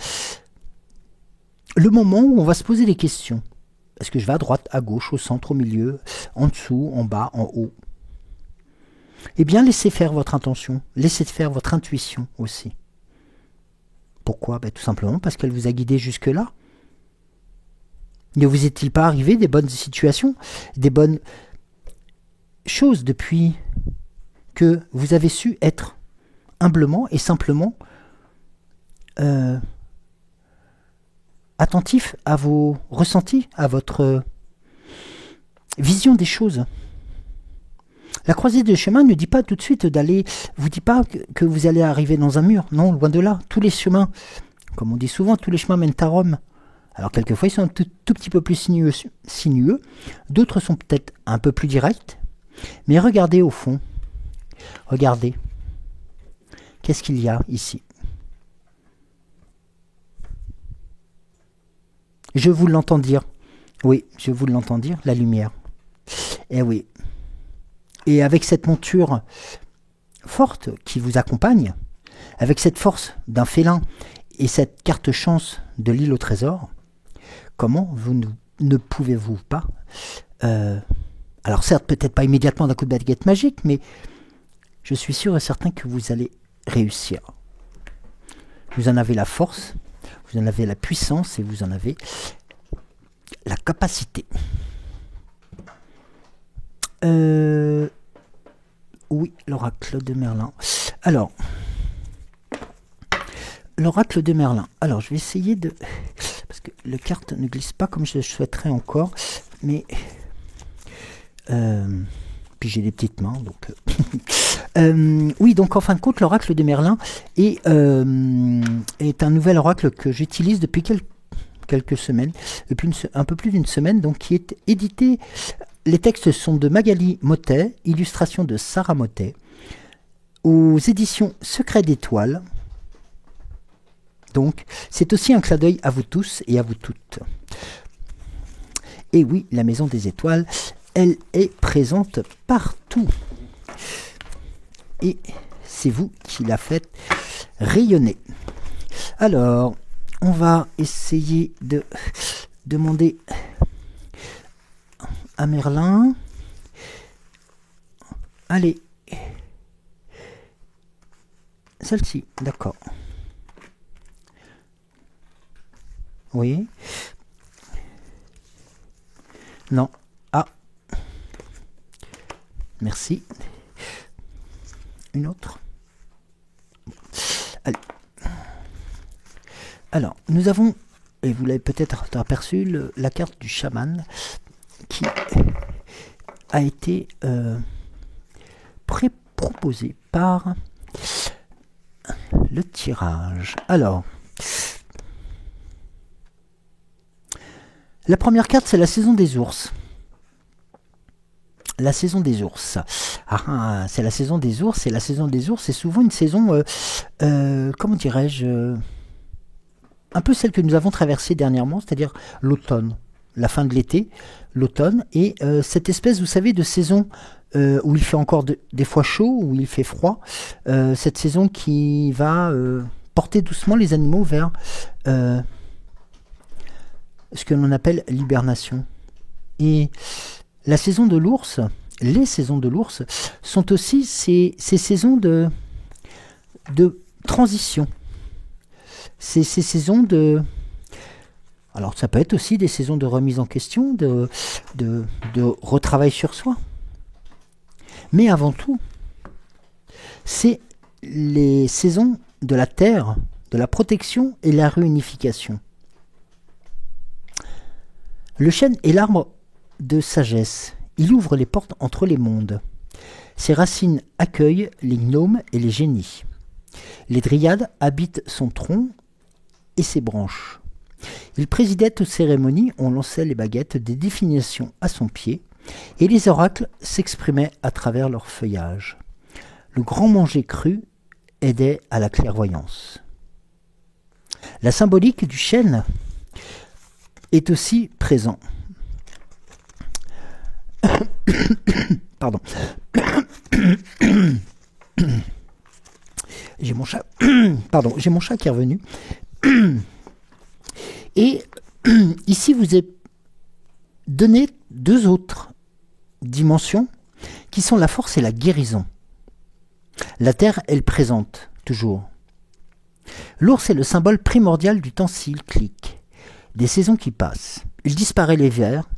moment où on va se poser des questions. Est-ce que je vais à droite, à gauche, au centre, au milieu, en dessous, en bas, en haut? Eh bien, laissez faire votre intention, laissez faire votre intuition aussi. Pourquoi? Tout simplement parce qu'elle vous a guidé jusque-là. Ne vous est-il pas arrivé des bonnes situations, des bonnes choses depuis que vous avez su être humblement et simplement attentif à vos ressentis, à votre vision des choses. La croisée de chemin ne dit pas tout de suite d'aller, vous dit pas que vous allez arriver dans un mur. Non, loin de là. Tous les chemins, comme on dit souvent, tous les chemins mènent à Rome. Alors quelquefois ils sont un tout petit peu plus sinueux. D'autres sont peut-être un peu plus directs. Mais regardez au fond. Regardez. Qu'est-ce qu'il y a ici? Je vous l'entends dire. Oui, je vous l'entends dire, la lumière. Eh oui. Et avec cette monture forte qui vous accompagne, avec cette force d'un félin et cette carte chance de l'île au trésor, comment vous ne pouvez-vous pas alors certes, peut-être pas immédiatement d'un coup de baguette magique, mais je suis sûr et certain que vous allez réussir. Vous en avez la force, vous en avez la puissance et vous en avez la capacité. Oui, l'oracle de Merlin. Alors, l'oracle de Merlin. Alors, je vais essayer de... Parce que le carte ne glisse pas comme je le souhaiterais encore, mais... Puis j'ai des petites mains, donc... oui, donc en fin de compte, l'oracle de Merlin est un nouvel oracle que j'utilise depuis quelques semaines, depuis un peu plus d'une semaine, donc qui est édité. Les textes sont de Magali Mottet, illustration de Sarah Mottet, aux éditions Secret d'Étoiles. Donc, c'est aussi un clin d'œil à vous tous et à vous toutes. Et oui, la Maison des Étoiles, elle est présente partout. Et c'est vous qui la faites rayonner. Alors, on va essayer de demander à Merlin. Allez. Celle-ci, d'accord. Oui. Non. Ah. Merci. Une autre. Allez. Alors, nous avons, et vous l'avez peut-être aperçu, la carte du chaman qui a été proposée par le tirage. Alors, la première carte, c'est la saison des ours. La saison des ours. C'est la saison des ours, et la saison des ours, c'est souvent une saison, comment dirais-je, un peu celle que nous avons traversée dernièrement, c'est-à-dire l'automne, la fin de l'été, l'automne, et cette espèce, vous savez, de saison où il fait encore des fois chaud, où il fait froid, cette saison qui va porter doucement les animaux vers ce que l'on appelle l'hibernation. Et la saison de l'ours, les saisons de l'ours, sont aussi ces saisons de transition. Ces saisons de... Alors ça peut être aussi des saisons de remise en question, de retravail sur soi. Mais avant tout, c'est les saisons de la terre, de la protection et la réunification. Le chêne est l'arbre de sagesse. Il ouvre les portes entre les mondes. Ses racines accueillent les gnomes et les génies. Les dryades habitent son tronc et ses branches. Il présidait aux cérémonies, on lançait les baguettes des divinations à son pied, et les oracles s'exprimaient à travers leur feuillage. Le grand manger cru aidait à la clairvoyance. La symbolique du chêne est aussi présent. Pardon. J'ai mon chat. Pardon, j'ai mon chat qui est revenu. Et ici, vous est donné deux autres dimensions qui sont la force et la guérison. La terre, elle présente toujours. L'ours est le symbole primordial du temps cyclique, des saisons qui passent. Il disparaît l'hiver,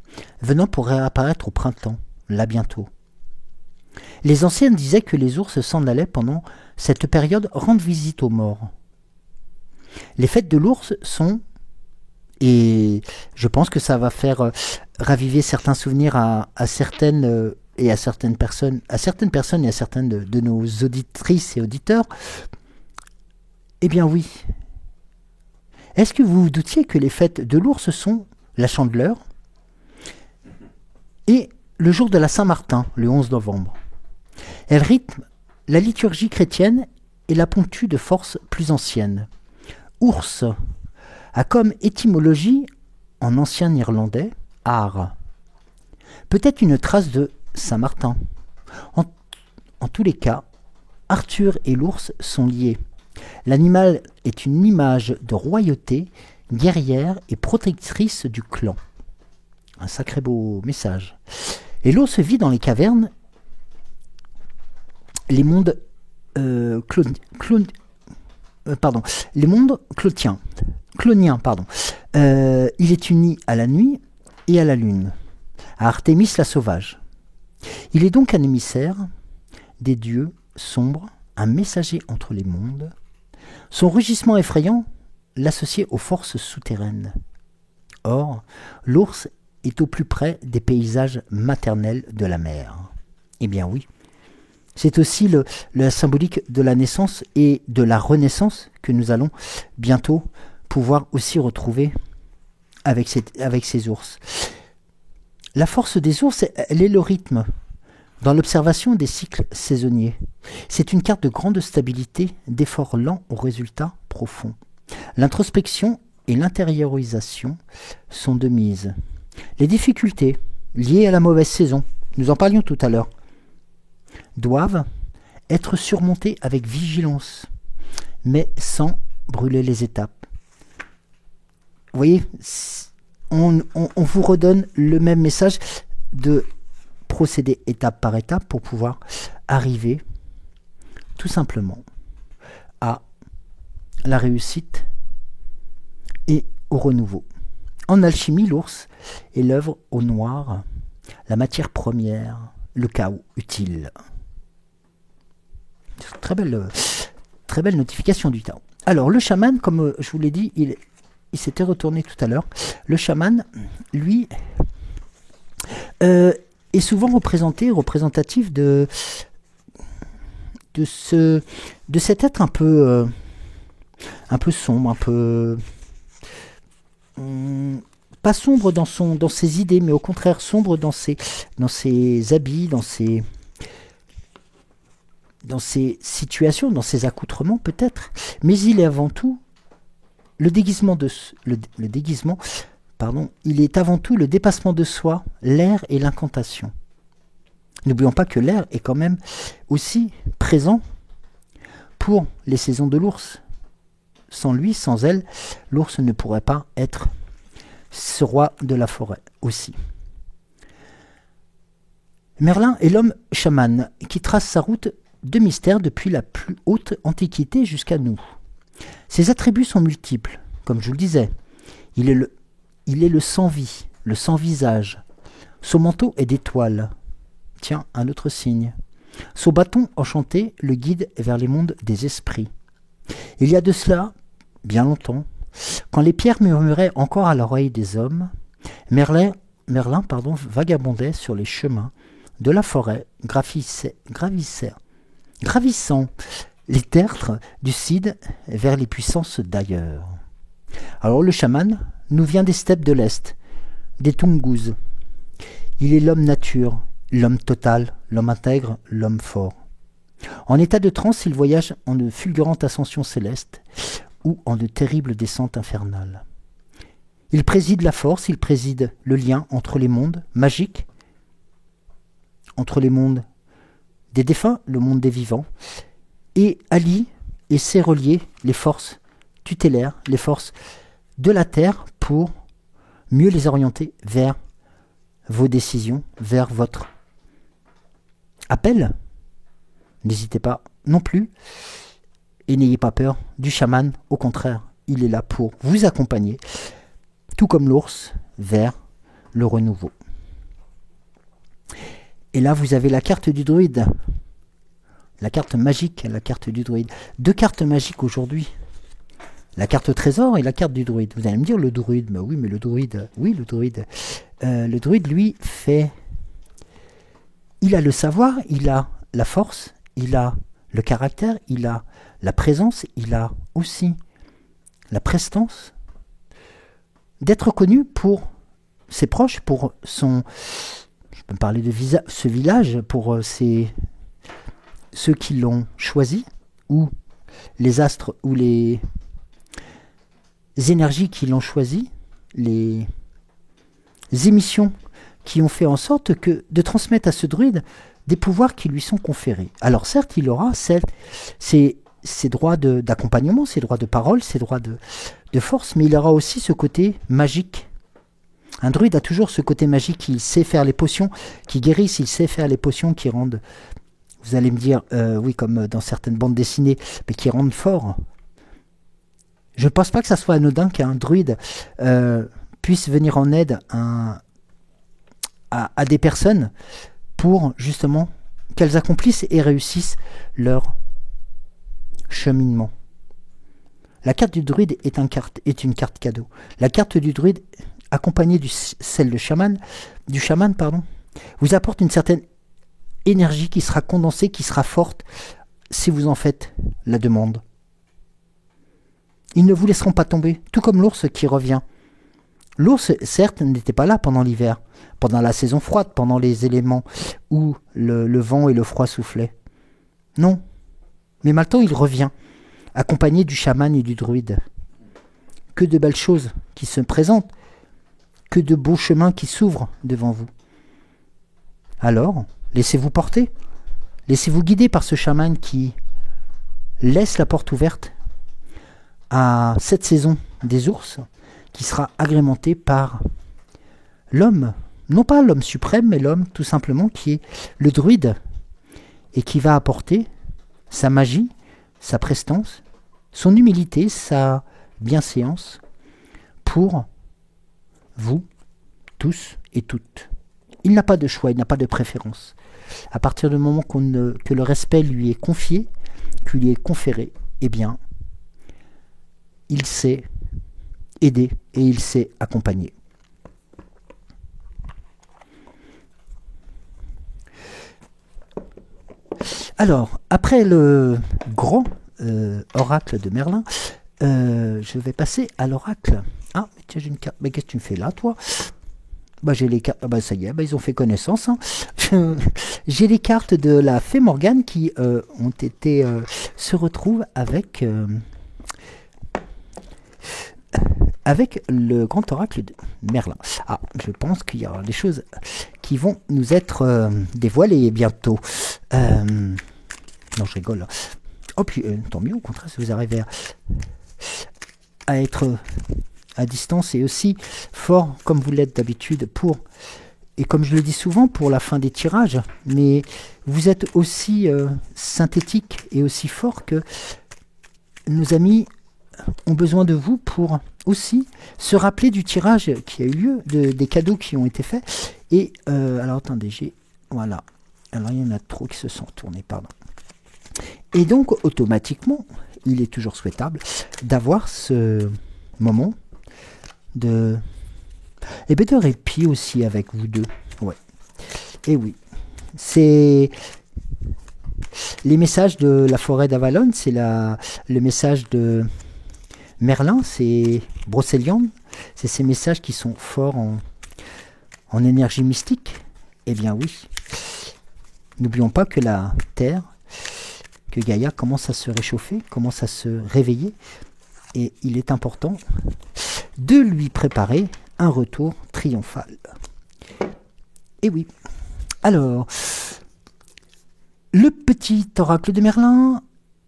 venant pour réapparaître au printemps, là bientôt. Les anciennes disaient que les ours s'en allaient pendant cette période rendre visite aux morts. Les fêtes de l'ours sont, et je pense que ça va faire raviver certains souvenirs à certaines et à certaines personnes et à certaines de nos auditrices et auditeurs. Eh bien oui. Est-ce que vous vous doutiez que les fêtes de l'ours sont la Chandeleur et le jour de la Saint-Martin, le 11 novembre? Elles rythment la liturgie chrétienne et la ponctue de forces plus anciennes. Ours a comme étymologie, en ancien irlandais, ar. Peut-être une trace de Saint-Martin. En tous les cas, Arthur et l'ours sont liés. L'animal est une image de royauté, guerrière et protectrice du clan. Un sacré beau message. Et l'ours vit dans les cavernes, les mondes cloniens. Il est uni à la nuit et à la lune, à Artémis la sauvage. Il est donc un émissaire des dieux sombres, un messager entre les mondes. Son rugissement effrayant l'associait aux forces souterraines. Or, l'ours est au plus près des paysages maternels de la mer. Eh bien oui, c'est aussi la symbolique de la naissance et de la renaissance que nous allons bientôt pouvoir aussi retrouver avec ces ours. La force des ours, elle est le rythme, dans l'observation des cycles saisonniers. C'est une carte de grande stabilité, d'efforts lents aux résultats profonds. L'introspection et l'intériorisation sont de mise. Les difficultés liées à la mauvaise saison, nous en parlions tout à l'heure, doivent être surmontées avec vigilance, mais sans brûler les étapes. Vous voyez, on vous redonne le même message de procéder étape par étape pour pouvoir arriver tout simplement à la réussite et au renouveau. En alchimie, l'ours est l'œuvre au noir, la matière première, le chaos utile. Très belle notification du Tao. Alors, le chaman, comme je vous l'ai dit, il s'était retourné tout à l'heure. Le chaman, lui, est souvent représentatif de cet être un peu sombre, un peu pas sombre dans ses idées, mais au contraire sombre dans ses habits, dans ses situations, dans ses accoutrements peut-être. Mais il est avant tout il est avant tout le dépassement de soi, l'air et l'incantation. N'oublions pas que l'air est quand même aussi présent pour les saisons de l'ours. Sans lui, sans elle, l'ours ne pourrait pas être ce roi de la forêt aussi. Merlin est l'homme chaman qui trace sa route de mystère depuis la plus haute antiquité jusqu'à nous. Ses attributs sont multiples, comme je vous le disais. Il est le sans-vie, le sans-visage. Son manteau est d'étoiles. Tiens, un autre signe. Son bâton enchanté le guide vers les mondes des esprits. Il y a de cela, bien longtemps, quand les pierres murmuraient encore à l'oreille des hommes, Merlin vagabondait sur les chemins de la forêt, gravissant les tertres du Cid vers les puissances d'ailleurs. Alors le chaman nous vient des steppes de l'Est, des Tungus. Il est l'homme nature, l'homme total, l'homme intègre, l'homme fort. En état de transe, il voyage en de fulgurantes ascensions célestes ou en de terribles descentes infernales. Il préside la force, il préside le lien entre les mondes magiques, entre les mondes des défunts, le monde des vivants, et allie et sait relier les forces tutélaires, les forces de la Terre pour mieux les orienter vers vos décisions, vers votre appel. N'hésitez pas non plus et n'ayez pas peur du chaman, au contraire, il est là pour vous accompagner, tout comme l'ours, vers le renouveau. Et là, vous avez la carte du druide. La carte magique, la carte du druide. 2 cartes magiques aujourd'hui. La carte trésor et la carte du druide. Vous allez me dire le druide. Mais oui, mais le druide. Oui, le druide. Le druide, lui, il a le savoir, il a la force, il a le caractère, il a la présence, il a aussi la prestance d'être connu pour ses proches, pour son... Je peux me parler de ce village, pour ceux qui l'ont choisi, ou les astres ou les énergies qui l'ont choisi, les émissions qui ont fait en sorte que de transmettre à ce druide des pouvoirs qui lui sont conférés. Alors certes, il aura ses droits d'accompagnement, ses droits de parole, ses droits de force, mais il aura aussi ce côté magique. Un druide a toujours ce côté magique, il sait faire les potions qui guérissent, il sait faire les potions qui rendent, vous allez me dire, oui, comme dans certaines bandes dessinées, mais qui rendent fort. Je ne pense pas que ça soit anodin qu'un druide puisse venir en aide à des personnes pour justement qu'elles accomplissent et réussissent leur cheminement. La carte du druide est une carte cadeau. La carte du druide, accompagnée de celle du chaman, vous apporte une certaine énergie qui sera condensée, qui sera forte si vous en faites la demande. Ils ne vous laisseront pas tomber, tout comme l'ours qui revient. L'ours, certes, n'était pas là pendant l'hiver, pendant la saison froide, pendant les éléments où le vent et le froid soufflaient. Non. Mais maintenant, il revient, accompagné du chaman et du druide. Que de belles choses qui se présentent, que de beaux chemins qui s'ouvrent devant vous. Alors, laissez-vous porter, laissez-vous guider par ce chaman qui laisse la porte ouverte à cette saison des ours, qui sera agrémenté par l'homme, non pas l'homme suprême, mais l'homme tout simplement qui est le druide, et qui va apporter sa magie, sa prestance, son humilité, sa bienséance pour vous tous et toutes. Il n'a pas de choix, il n'a pas de préférence. À partir du moment que le respect lui est confié, qu'il lui est conféré, eh bien, il sait aider et il sait accompagner. Alors, après le grand oracle de Merlin, je vais passer à l'oracle. Ah, tiens, j'ai une carte. Mais qu'est-ce que tu me fais là, toi? Bah, j'ai les cartes. Ah, bah, ça y est, bah, ils ont fait connaissance. Hein. J'ai les cartes de la fée Morgane qui ont été se retrouvent avec le grand oracle de Merlin. Ah, je pense qu'il y aura des choses qui vont nous être dévoilées bientôt. Non, je rigole. Là. Oh, puis tant mieux, au contraire, si vous arrivez à être à distance et aussi fort comme vous l'êtes d'habitude et comme je le dis souvent, pour la fin des tirages, mais vous êtes aussi synthétique et aussi fort que nos amis ont besoin de vous pour aussi se rappeler du tirage qui a eu lieu, des cadeaux qui ont été faits. Et alors attendez, voilà. Alors il y en a trop qui se sont retournés, pardon. Et donc automatiquement, il est toujours souhaitable d'avoir ce moment de répit aussi avec vous deux. Ouais. Et oui, c'est les messages de la forêt d'Avalon, c'est le message de Merlin, c'est Brocéliande, c'est ces messages qui sont forts en énergie mystique. Eh bien oui, n'oublions pas que la Terre, que Gaïa commence à se réchauffer, commence à se réveiller, et il est important de lui préparer un retour triomphal. Et oui, alors, le petit oracle de Merlin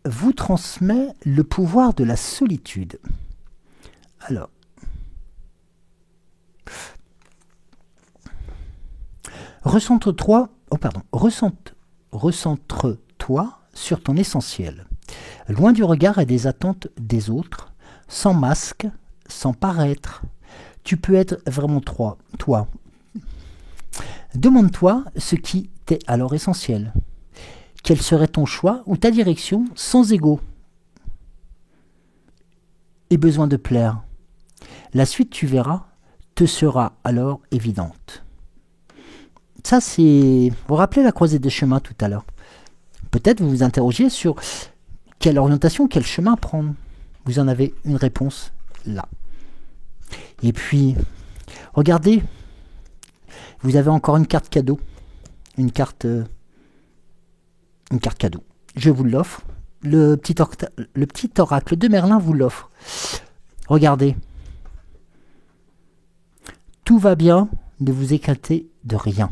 vous transmet le pouvoir de la solitude. Alors, recentre-toi sur ton essentiel, loin du regard et des attentes des autres, sans masque, sans paraître. Tu peux être vraiment toi. Demande-toi ce qui t'est alors essentiel. Quel serait ton choix ou ta direction sans ego et besoin de plaire? La suite, tu verras, te sera alors évidente. Ça, c'est... Vous vous rappelez la croisée des chemins tout à l'heure? Peut-être vous vous interrogez sur quelle orientation, quel chemin prendre. Vous en avez une réponse là. Et puis, regardez, vous avez encore une carte cadeau. Une carte cadeau. Je vous l'offre. le petit oracle de Merlin vous l'offre. Regardez. Tout va bien, ne vous inquiétez de rien.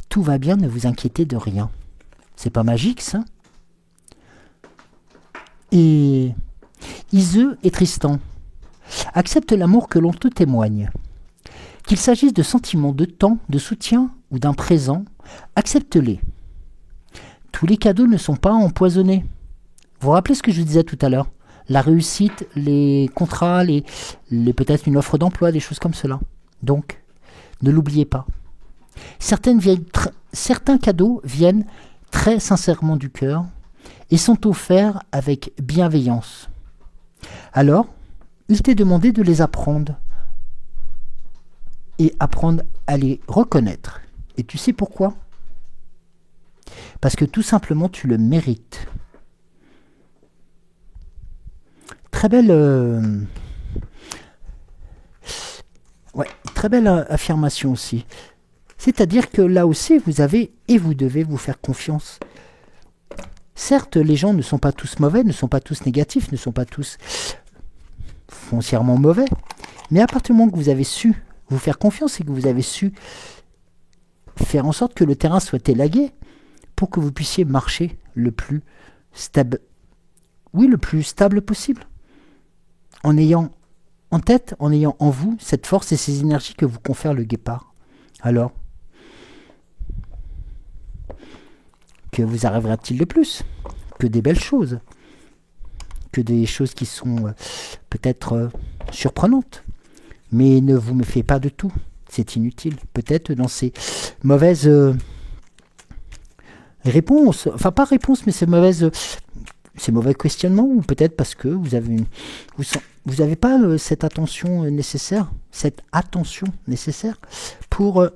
Tout va bien, ne vous inquiétez de rien. C'est pas magique, ça? Et Iseux et Tristan acceptent l'amour que l'on te témoigne. Qu'il s'agisse de sentiments, de temps, de soutien ou d'un présent, accepte-les. Tous les cadeaux ne sont pas empoisonnés. Vous vous rappelez ce que je disais tout à l'heure? La réussite, les contrats, peut-être une offre d'emploi, des choses comme cela. Donc, ne l'oubliez pas. Certains cadeaux viennent très sincèrement du cœur et sont offerts avec bienveillance. Alors, il t'est demandé de les apprendre et apprendre à les reconnaître. Et tu sais pourquoi? Parce que tout simplement, tu le mérites. Très belle affirmation aussi. C'est-à-dire que là aussi, vous avez et vous devez vous faire confiance. Certes, les gens ne sont pas tous mauvais, ne sont pas tous négatifs, ne sont pas tous foncièrement mauvais. Mais à partir du moment que vous avez su vous faire confiance et que vous avez su faire en sorte que le terrain soit élagué pour que vous puissiez marcher le plus stable, le plus stable possible. En ayant en tête, en ayant en vous cette force et ces énergies que vous confère le guépard. Alors, que vous arrivera-t-il de plus? Que des belles choses. Que des choses qui sont peut-être surprenantes. Mais ne vous méfiez pas de tout. C'est inutile. Peut-être dans ces mauvaises réponses, enfin pas réponses, mais ces mauvais questionnements, ou peut-être parce que vous avez pas cette attention nécessaire pour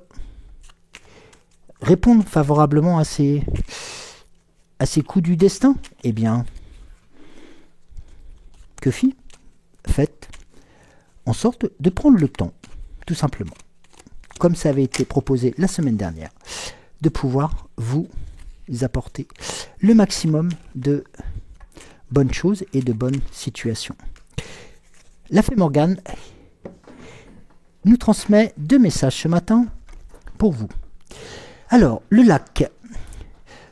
répondre favorablement à ces coups du destin. Eh bien, que faites en sorte de prendre le temps, tout simplement, comme ça avait été proposé la semaine dernière, de pouvoir vous apporter le maximum de bonnes choses et de bonnes situations. La Fée Morgane nous transmet 2 messages ce matin pour vous. Alors, le lac.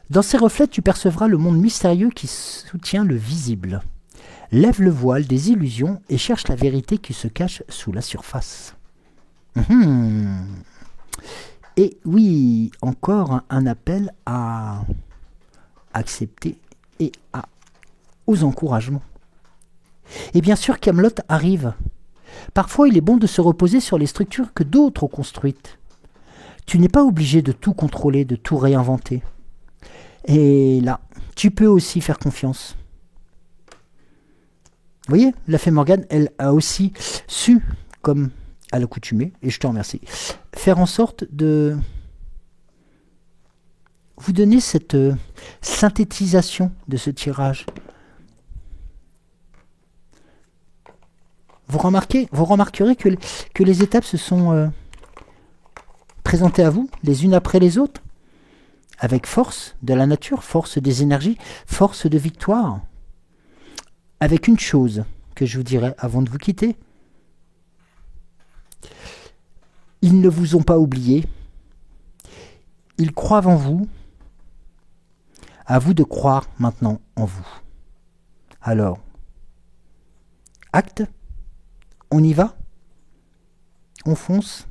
Dans ses reflets, tu percevras le monde mystérieux qui soutient le visible. Lève le voile des illusions et cherche la vérité qui se cache sous la surface. Et oui, encore un appel à accepter et aux encouragements. Et bien sûr, Kaamelott arrive. Parfois, il est bon de se reposer sur les structures que d'autres ont construites. Tu n'es pas obligé de tout contrôler, de tout réinventer. Et là, tu peux aussi faire confiance. Vous voyez, la Fée Morgane, elle a aussi su, comme à l'accoutumée, et je te remercie, faire en sorte de vous donner cette synthétisation de ce tirage. Vous remarquerez que les étapes se sont présentées à vous, les unes après les autres, avec force de la nature, force des énergies, force de victoire. Avec une chose que je vous dirai avant de vous quitter. Ils ne vous ont pas oublié. Ils croient en vous. À vous de croire maintenant en vous. Alors, acte, on y va, on fonce,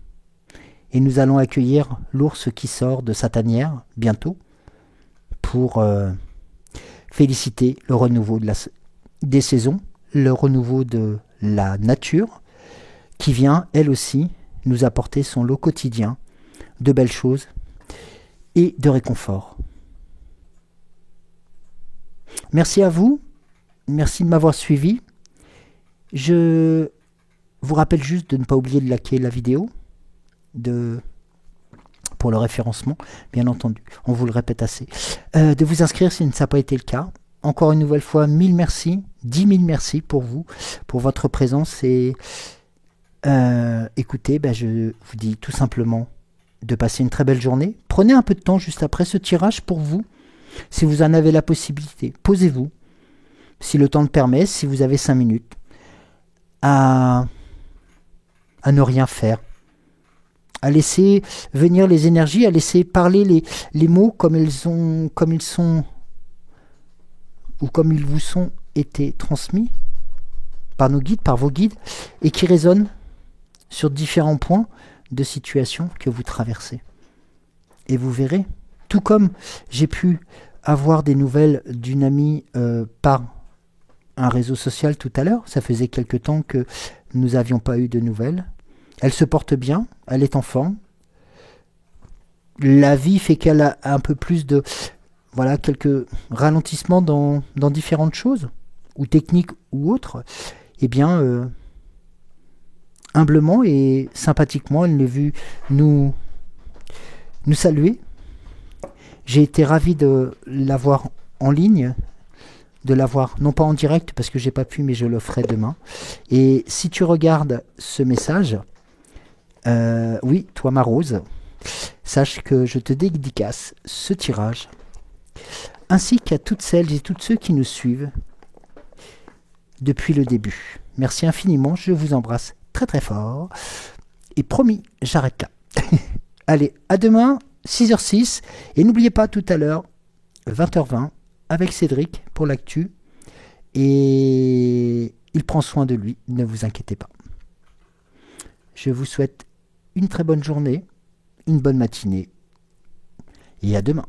et nous allons accueillir l'ours qui sort de sa tanière bientôt pour féliciter le renouveau des saisons, le renouveau de la nature qui vient, elle aussi, nous apporter son lot quotidien de belles choses et de réconfort. Merci à vous, merci de m'avoir suivi. Je vous rappelle juste de ne pas oublier de liker la vidéo pour le référencement, bien entendu, on vous le répète assez. De vous inscrire si ça n'a pas été le cas. Encore une nouvelle fois, 1000 merci, 10 000 merci pour vous, pour votre présence. Et écoutez, je vous dis tout simplement de passer une très belle journée. Prenez un peu de temps juste après ce tirage pour vous, Si vous en avez la possibilité, posez-vous, si le temps le permet, si vous avez 5 minutes, à ne rien faire, à laisser venir les énergies, à laisser parler les mots comme ils sont, ou comme ils vous sont été transmis par nos guides, par vos guides, et qui résonnent sur différents points de situation que vous traversez. Et vous verrez, tout comme j'ai pu avoir des nouvelles d'une amie par un réseau social tout à l'heure, ça faisait quelque temps que nous n'avions pas eu de nouvelles. Elle se porte bien, elle est en forme. La vie fait qu'elle a un peu plus de... Voilà, quelques ralentissements dans différentes choses, ou techniques ou autres. Eh bien, humblement et sympathiquement, elle l'a vu nous saluer. J'ai été ravi de l'avoir en ligne, de l'avoir, non pas en direct parce que j'ai pas pu, mais je le ferai demain. Et si tu regardes ce message, oui, toi ma rose, sache que je te dédicace ce tirage, ainsi qu'à toutes celles et tous ceux qui nous suivent depuis le début. Merci infiniment, je vous embrasse très très fort. Et promis, j'arrête là. Allez, à demain, 6h06. Et n'oubliez pas tout à l'heure, 20h20, avec Cédric pour l'actu. Et il prend soin de lui, ne vous inquiétez pas. Je vous souhaite une très bonne journée, une bonne matinée. Et à demain.